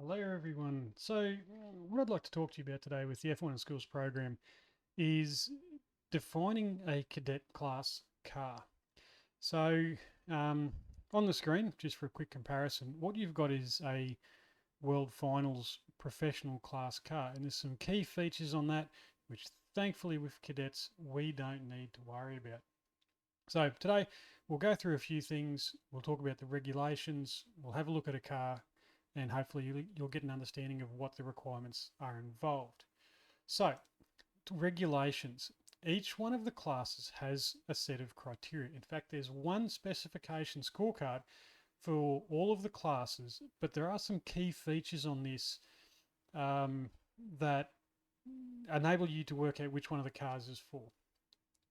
Hello everyone. So what I'd like to talk to you about today with the F1 in Schools program is defining a cadet class car. So um, on the screen, just for a quick comparison, what you've got is a World Finals professional class car, and there's some key features on that which thankfully with cadets we don't need to worry about. So today we'll go through a few things. We'll talk about the regulations, we'll have a look at a car, and hopefully you'll get an understanding of what the requirements are involved. So, regulations. Each one of the classes has a set of criteria. In fact, there's one specification scorecard for all of the classes, but there are some key features on this that enable you to work out which one of the cars is for.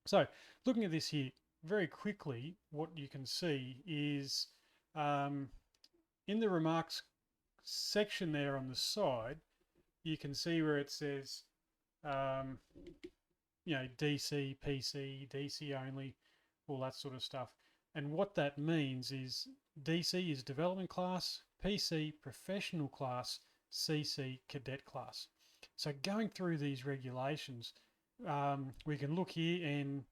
So, looking at this here very quickly, what you can see is in the remarks section there on the side, you can see where it says, DC, PC, DC only, all that sort of stuff. And what that means is DC is development class, PC professional class, CC cadet class. So going through these regulations, we can look here and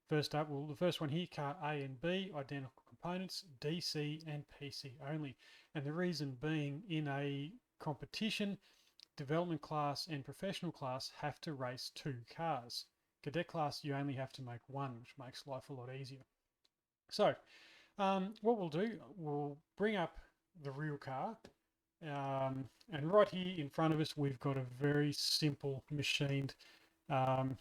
first up, well, the first one here, car A and B, identical components, DC and PC only. And the reason being, in a competition, development class and professional class have to race two cars. Cadet class, you only have to make one, which makes life a lot easier. So what we'll do, we'll bring up the real car. And right here in front of us, we've got a very simple machined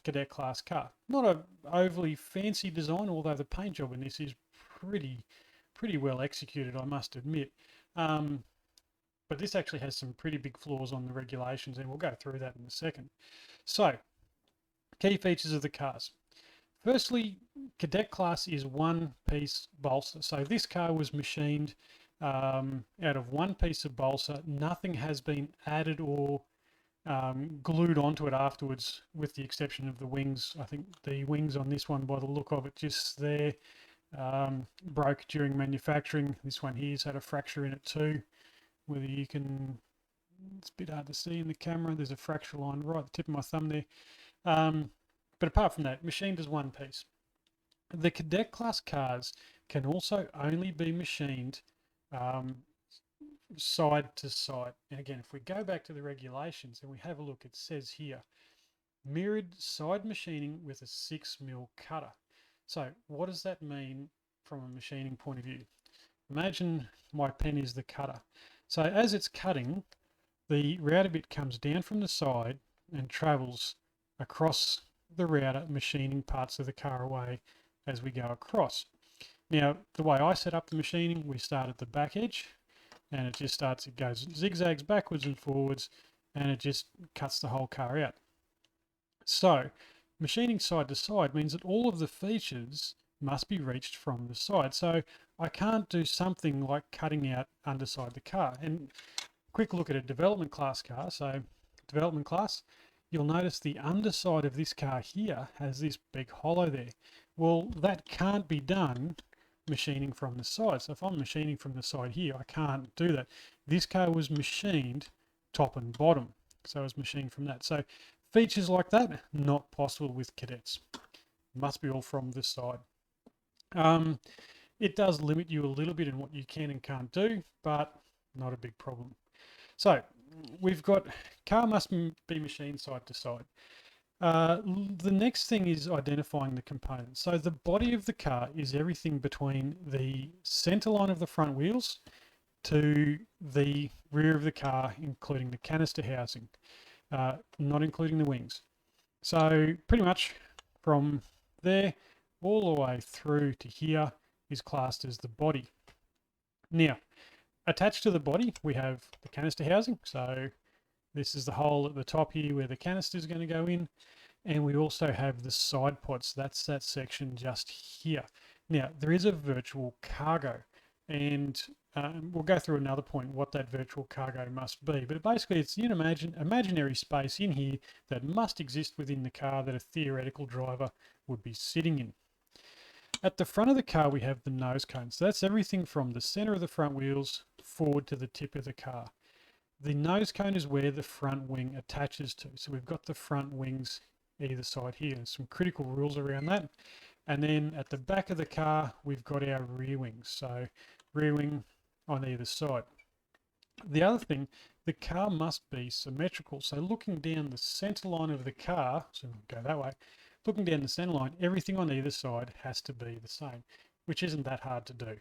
cadet class car. Not a overly fancy design, although the paint job in this is pretty well executed, I must admit. But this actually has some pretty big flaws on the regulations, and we'll go through that in a second. So, key features of the cars. Firstly, cadet class is one piece balsa. So this car was machined out of one piece of balsa. Nothing has been added or glued onto it afterwards, with the exception of the wings. I think the wings on this one, by the look of it, just there, broke during manufacturing. This one here's had a fracture in it too. Whether you can, it's a bit hard to see in the camera. There's a fracture line right at the tip of my thumb there. But apart from that, machined as one piece. The cadet class cars can also only be machined side to side. And again, if we go back to the regulations and we have a look, it says here, mirrored side machining with a 6mm cutter. So what does that mean from a machining point of view? Imagine my pen is the cutter. So as it's cutting, the router bit comes down from the side and travels across the router, machining parts of the car away as we go across. Now, the way I set up the machining, we start at the back edge, and it goes zigzags backwards and forwards, and it just cuts the whole car out. So, machining side to side means that all of the features must be reached from the side. So I can't do something like cutting out underside the car. And quick look at a development class car. So development class, you'll notice the underside of this car here has this big hollow there. Well, that can't be done machining from the side. So if I'm machining from the side here, I can't do that. This car was machined top and bottom. So it was machined from that. So features like that, not possible with cadets. Must be all from this side. It does limit you a little bit in what you can and can't do, but not a big problem. So we've got car must be machined side to side. The next thing is identifying the components. So the body of the car is everything between the center line of the front wheels to the rear of the car, including the canister housing, not including the wings. So pretty much from there all the way through to here is classed as the body. Now, attached to the body, we have the canister housing. So this is the hole at the top here where the canister is going to go in. And we also have the side pods. That's that section just here. Now, there is a virtual cargo. And we'll go through another point what that virtual cargo must be. But basically, it's an imaginary space in here that must exist within the car that a theoretical driver would be sitting in. At the front of the car, we have the nose cone. So that's everything from the center of the front wheels forward to the tip of the car. The nose cone is where the front wing attaches to. So we've got the front wings either side here. There's some critical rules around that. And then at the back of the car, we've got our rear wings. So rear wing on either side. The other thing, the car must be symmetrical. So looking down the center line of the car, so we'll go that way, looking down the center line, everything on either side has to be the same, which isn't that hard to do.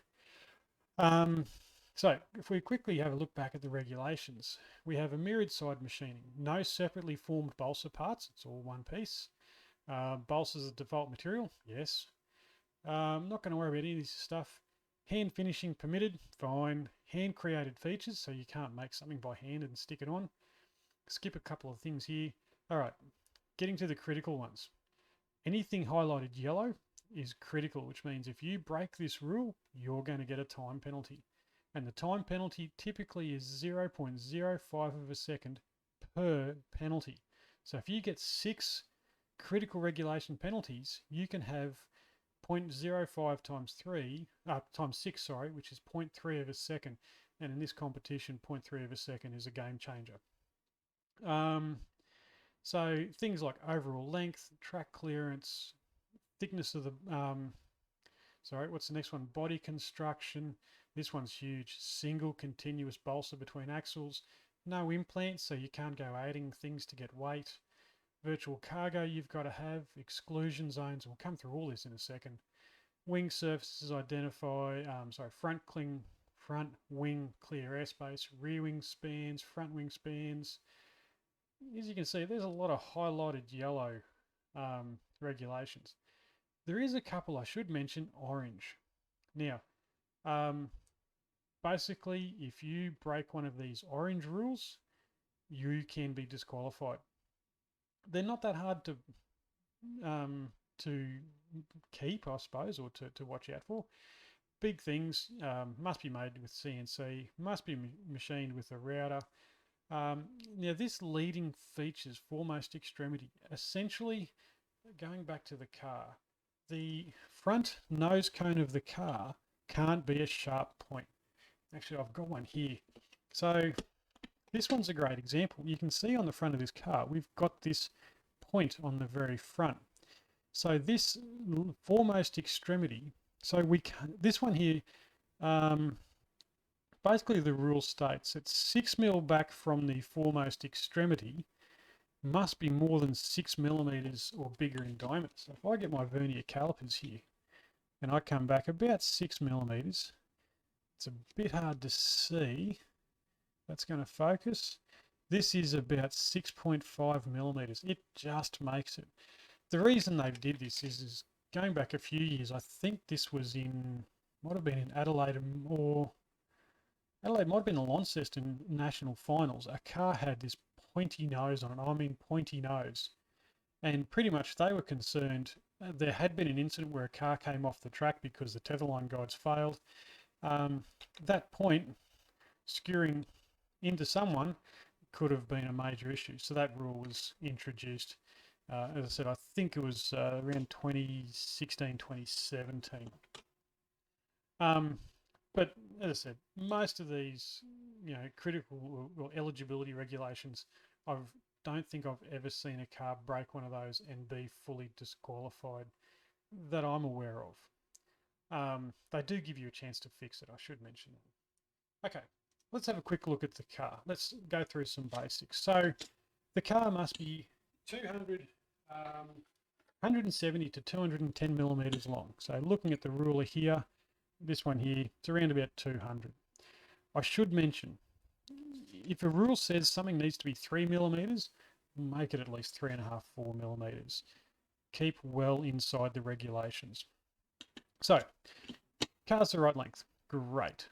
So if we quickly have a look back at the regulations, we have a mirrored side machining, no separately formed balsa parts, it's all one piece. Balsa is a default material, yes. Not going to worry about any of this stuff. Hand finishing permitted, fine. Hand created features, so you can't make something by hand and stick it on. Skip a couple of things here. All right, getting to the critical ones. Anything highlighted yellow is critical, which means if you break this rule, you're going to get a time penalty. And the time penalty typically is 0.05 of a second per penalty. So if you get 6 critical regulation penalties, you can have 0.05 times 6, sorry, which is 0.3 of a second. And in this competition, 0.3 of a second is a game changer. So things like overall length, track clearance, thickness of the, what's the next one? Body construction. This one's huge. Single continuous balsa between axles. No implants, so you can't go adding things to get weight. Virtual cargo you've got to have. Exclusion zones. We'll come through all this in a second. Wing surfaces identify, front wing clear airspace, rear wing spans, front wing spans. As you can see, there's a lot of highlighted yellow regulations. There is a couple I should mention, orange. Now, basically, if you break one of these orange rules, you can be disqualified. They're not that hard to keep, I suppose, or to watch out for. Big things, must be made with CNC, must be machined with a router. Now this leading features foremost extremity. Essentially, going back to the car, the front nose cone of the car can't be a sharp point. Actually, I've got one here. So this one's a great example. You can see on the front of this car, we've got this point on the very front. So this foremost extremity, so we can, this one here, basically the rule states that 6 mil back from the foremost extremity must be more than 6 millimeters or bigger in diameter. So if I get my vernier calipers here and I come back about 6 millimeters, it's a bit hard to see. That's going to focus. This is about 6.5 millimeters. It just makes it. The reason they did this is going back a few years. I think this was in, might have been in Adelaide, or Adelaide might have been the Launceston National Finals. A car had this pointy nose on it. I mean pointy nose. And pretty much they were concerned. There had been an incident where a car came off the track because the tetherline guides failed. That point, skewing into someone, could have been a major issue. So that rule was introduced. As I said, I think it was around 2016, 2017. But as I said, most of these, critical or eligibility regulations, I don't think I've ever seen a car break one of those and be fully disqualified that I'm aware of. They do give you a chance to fix it, I should mention that. Okay, let's have a quick look at the car. Let's go through some basics. So the car must be 170 to 210 millimeters long. So looking at the ruler here, this one here, it's around about 200. I should mention, if a rule says something needs to be 3 millimeters, make it at least 3.5, 4 millimeters. Keep well inside the regulations. So, car's the right length. Great.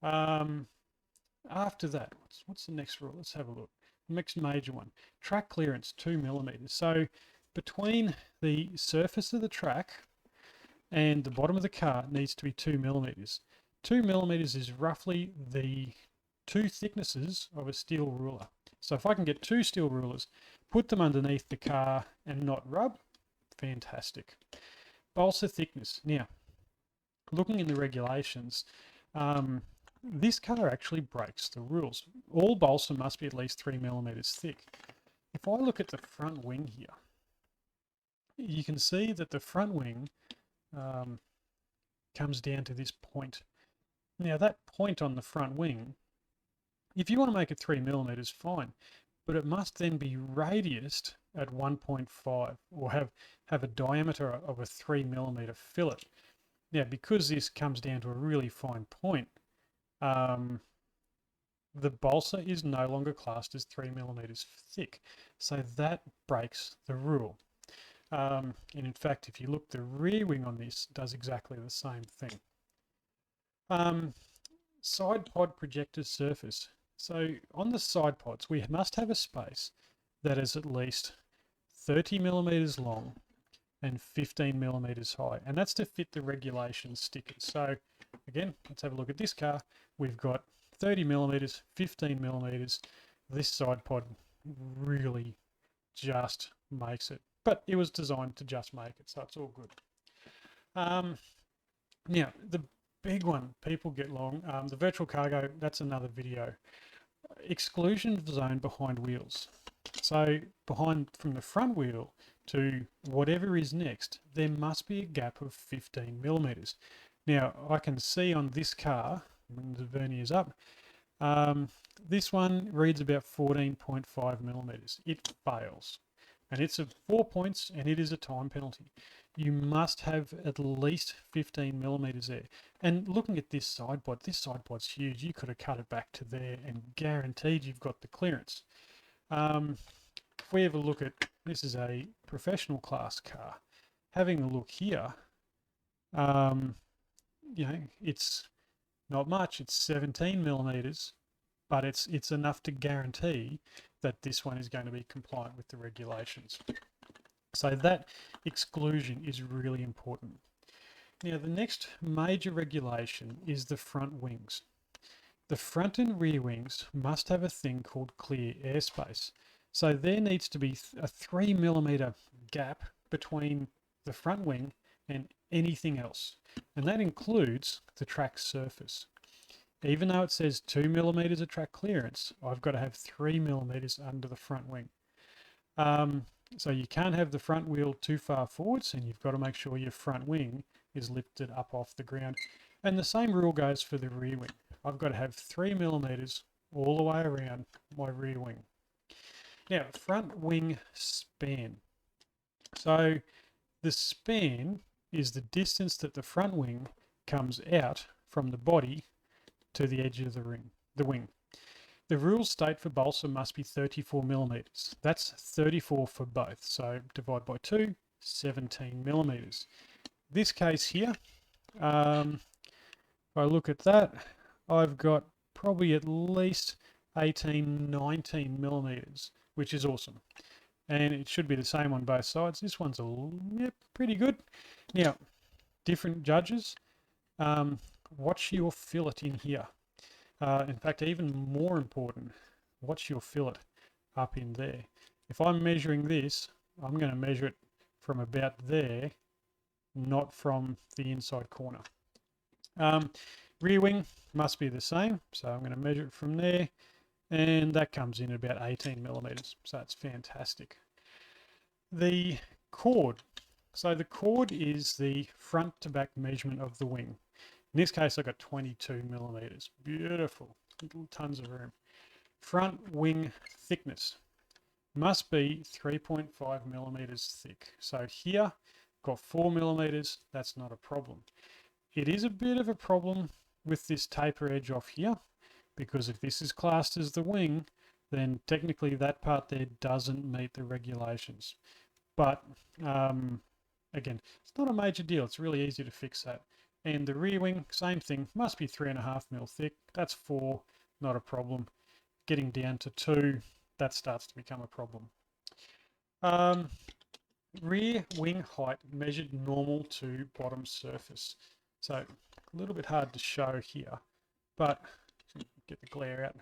After that, what's the next rule? Let's have a look. Next major one. Track clearance, 2 millimeters. So, between the surface of the track and the bottom of the car needs to be 2 millimeters. 2 millimeters is roughly the 2 thicknesses of a steel ruler. So if I can get 2 steel rulers, put them underneath the car and not rub, fantastic. Balsa thickness. Now, looking in the regulations, this car actually breaks the rules. All balsa must be at least 3 millimeters thick. If I look at the front wing here, you can see that the front wing comes down to this point. Now that point on the front wing, if you want to make it 3 millimeters, fine, but it must then be radiused at 1.5 or have a diameter of a 3 millimeter fillet. Now, because this comes down to a really fine point, the balsa is no longer classed as 3 millimeters thick. So that breaks the rule. And in fact, if you look, the rear wing on this does exactly the same thing. Side pod projector surface. So on the side pods, we must have a space that is at least 30 millimeters long and 15 millimeters high. And that's to fit the regulation stickers. So again, let's have a look at this car. We've got 30 millimeters, 15 millimeters. This side pod really just makes it. But it was designed to just make it, so it's all good. Now, the big one people get wrong, the virtual cargo, that's another video. Exclusion zone behind wheels. So from the front wheel to whatever is next, there must be a gap of 15 millimeters. Now, I can see on this car, when the vernier's up, this one reads about 14.5 millimeters. It fails. And it's a 4 points, and it is a time penalty. You must have at least 15 millimeters there. And looking at this side pod's huge. You could have cut it back to there and guaranteed you've got the clearance. If we have a look at, this is a professional class car. Having a look here, you know, it's not much. It's 17 millimeters, but it's enough to guarantee that this one is going to be compliant with the regulations. So that exclusion is really important. Now, the next major regulation is the front wings. The front and rear wings must have a thing called clear airspace. So there needs to be a 3 millimeter gap between the front wing and anything else. And that includes the track surface. Even though it says 2 millimeters of track clearance, I've got to have 3 millimeters under the front wing. So you can't have the front wheel too far forwards, and you've got to make sure your front wing is lifted up off the ground. And the same rule goes for the rear wing. I've got to have 3 millimeters all the way around my rear wing. Now, front wing span. So the span is the distance that the front wing comes out from the body to the edge of the wing. The rules state for balsa must be 34 millimeters. That's 34 for both. So divide by 2, 17 millimeters. This case here, if I look at that, I've got probably at least 18, 19 millimeters, which is awesome. And it should be the same on both sides. This one's pretty good. Now, different judges, watch your fillet in here. In fact, even more important, watch your fillet up in there. If I'm measuring this, I'm going to measure it from about there, not from the inside corner. Rear wing must be the same, so I'm going to measure it from there, and that comes in about 18 millimeters, so that's fantastic. The chord. So the chord is the front to back measurement of the wing. In this case, I got 22 millimeters. Beautiful, tons of room. Front wing thickness must be 3.5 millimeters thick. So here, got 4 millimeters. That's not a problem. It is a bit of a problem with this taper edge off here, because if this is classed as the wing, then technically that part there doesn't meet the regulations. But again, it's not a major deal. It's really easy to fix that. And the rear wing, same thing, must be 3.5 mil thick. That's 4, not a problem. Getting down to 2, that starts to become a problem. Rear wing height measured normal to bottom surface. So a little bit hard to show here, but get the glare out.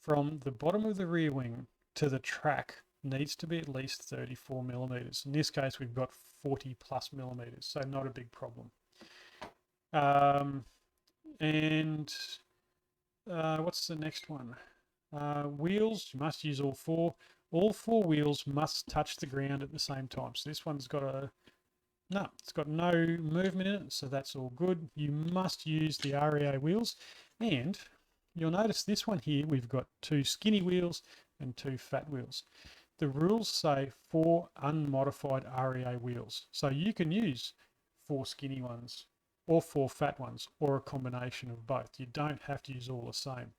From the bottom of the rear wing to the track needs to be at least 34 millimeters. In this case, we've got 40 plus millimeters, so not a big problem. And What's the next one? Wheels, you must use all four. All four wheels must touch the ground at the same time. So this one's got no, it's got no movement in it, so that's all good. You must use the REA wheels, and you'll notice this one here, we've got 2 skinny wheels and 2 fat wheels. The rules say 4 unmodified REA wheels, so you can use 4 skinny ones or 4 fat ones, or a combination of both. You don't have to use all the same.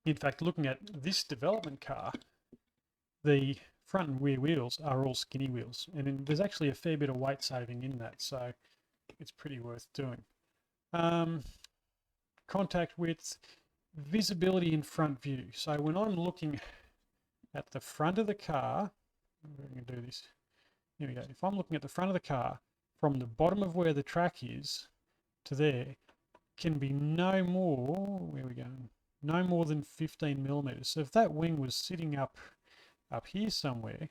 In fact, looking at this development car, the front and rear wheels are all skinny wheels, and there's actually a fair bit of weight saving in that, so it's pretty worth doing. Contact width, visibility in front view. So when I'm looking at the front of the car, we're going to do this. Here we go. If I'm looking at the front of the car, from the bottom of where the track is to there, can be no more, where are we going? No more than 15 millimeters. So if that wing was sitting up here somewhere,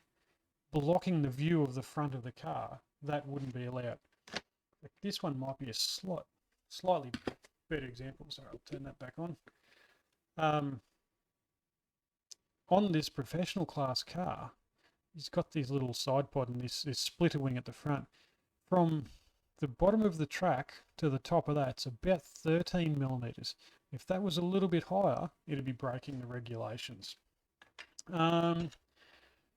blocking the view of the front of the car, that wouldn't be allowed. This one might be a slightly better example. Sorry, I'll turn that back on. On this professional class car, it's got this little side pod and this splitter wing at the front. From the bottom of the track to the top of that, it's about 13 millimeters. If that was a little bit higher, it'd be breaking the regulations.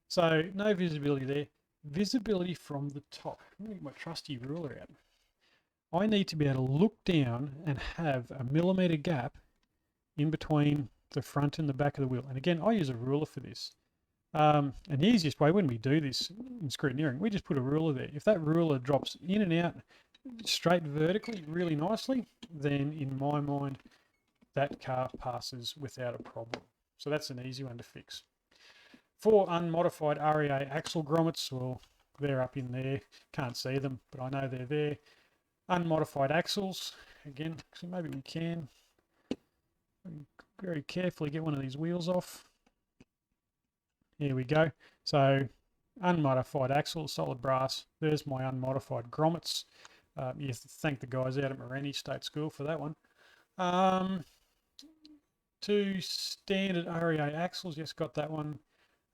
So no visibility there. Visibility from the top. Let me get my trusty ruler out. I need to be able to look down and have a millimeter gap in between the front and the back of the wheel. And again, I use a ruler for this. And the easiest way when we do this in scrutineering, we just put a ruler there. If that ruler drops in and out straight vertically really nicely, then in my mind, that car passes without a problem. So that's an easy one to fix. For unmodified REA axle grommets, well, they're up in there. Can't see them, but I know they're there. Unmodified axles, again, so maybe we can very carefully get one of these wheels off. Here we go. So unmodified axles, solid brass. There's my unmodified grommets. You have to thank the guys out at Moreni State School for that one. 2 standard REA axles, yes, got that one.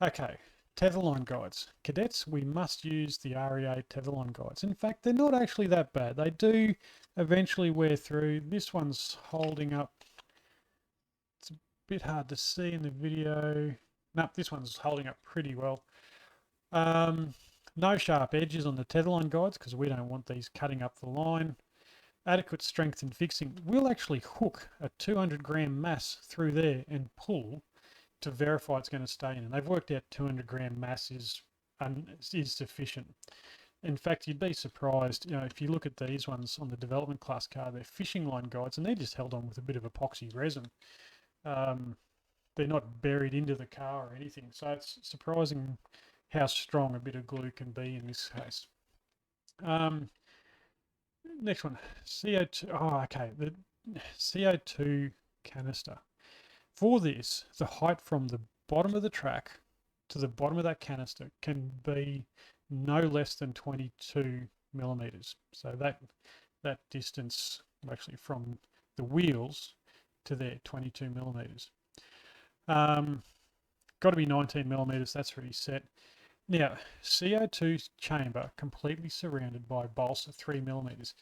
Okay, tetherline guides. Cadets, we must use the REA tetherline guides. In fact, they're not actually that bad. They do eventually wear through. This one's holding up. It's a bit hard to see in the video. Nope, this one's holding up pretty well. No sharp edges on the tetherline guides because we don't want these cutting up the line. Adequate strength in fixing. We'll actually hook a 200 gram mass through there and pull to verify it's going to stay in. And they've worked out 200 gram mass is sufficient. In fact, you'd be surprised, you know, if you look at these ones on the development class car, they're fishing line guides and they're just held on with a bit of epoxy resin. They're not buried into the car or anything. So it's surprising how strong a bit of glue can be in this case. Next one, CO2. Oh, okay, the CO2 canister. For this, the height from the bottom of the track to the bottom of that canister can be no less than 22 millimeters. So that distance, actually from the wheels to there, 22 millimeters. Got to be 19 millimeters, that's already set. Now, CO2 chamber completely surrounded by balsa 3 millimeters.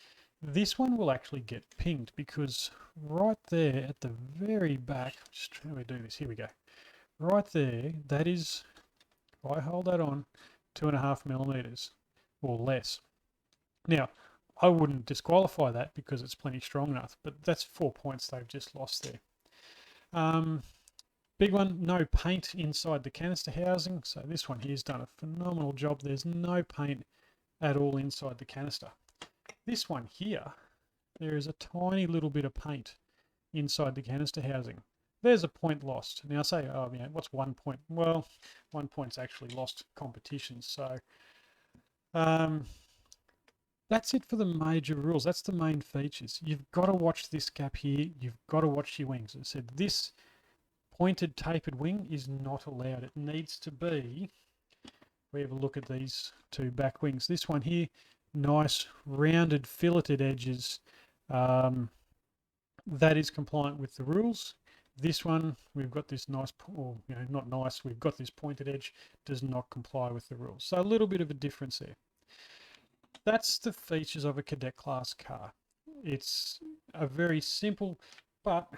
This one will actually get pinged because right there at the very back, just how do we do this? Here we go. Right there, that is, if I hold that on, 2.5 millimeters or less. Now, I wouldn't disqualify that because it's plenty strong enough, but that's 4 points they've just lost there. Big one, no paint inside the canister housing. So this one here's done a phenomenal job. There's no paint at all inside the canister. This one here, there is a tiny little bit of paint inside the canister housing. There's a point lost. Now I say, oh, yeah, what's 1 point? Well, 1 point's actually lost competition. So that's it for the major rules. That's the main features. You've got to watch this gap here. You've got to watch your wings. As I said, this pointed tapered wing is not allowed. It needs to be, we have a look at these 2 back wings. This one here, nice rounded filleted edges. that is compliant with the rules. This one, we've got this nice, or not nice, we've got this pointed edge, does not comply with the rules. So a little bit of a difference there. That's the features of a cadet class car. It's a very simple, but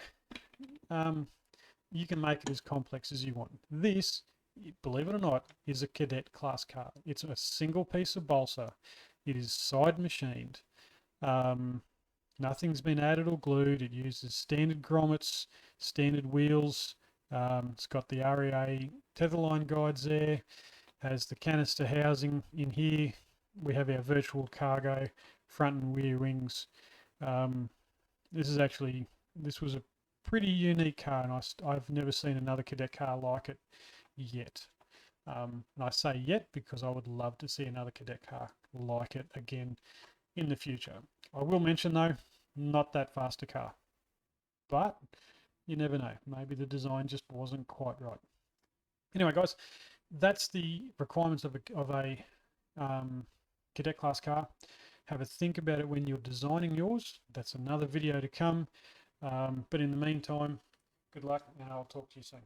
you can make it as complex as you want. This, believe it or not, is a cadet class car. It's a single piece of balsa. It is side machined. Nothing's been added or glued. It uses standard grommets, standard wheels. It's got the REA tetherline guides there. Has the canister housing in here. We have our virtual cargo, front and rear wings. This was a pretty unique car, and I've never seen another cadet car like it yet. And I say yet because I would love to see another cadet car like it again in the future. I will mention though, not that fast a car, but you never know. Maybe the design just wasn't quite right. Anyway, guys, that's the requirements of a cadet class car. Have a think about it when you're designing yours. That's another video to come. But in the meantime, good luck, and I'll talk to you soon.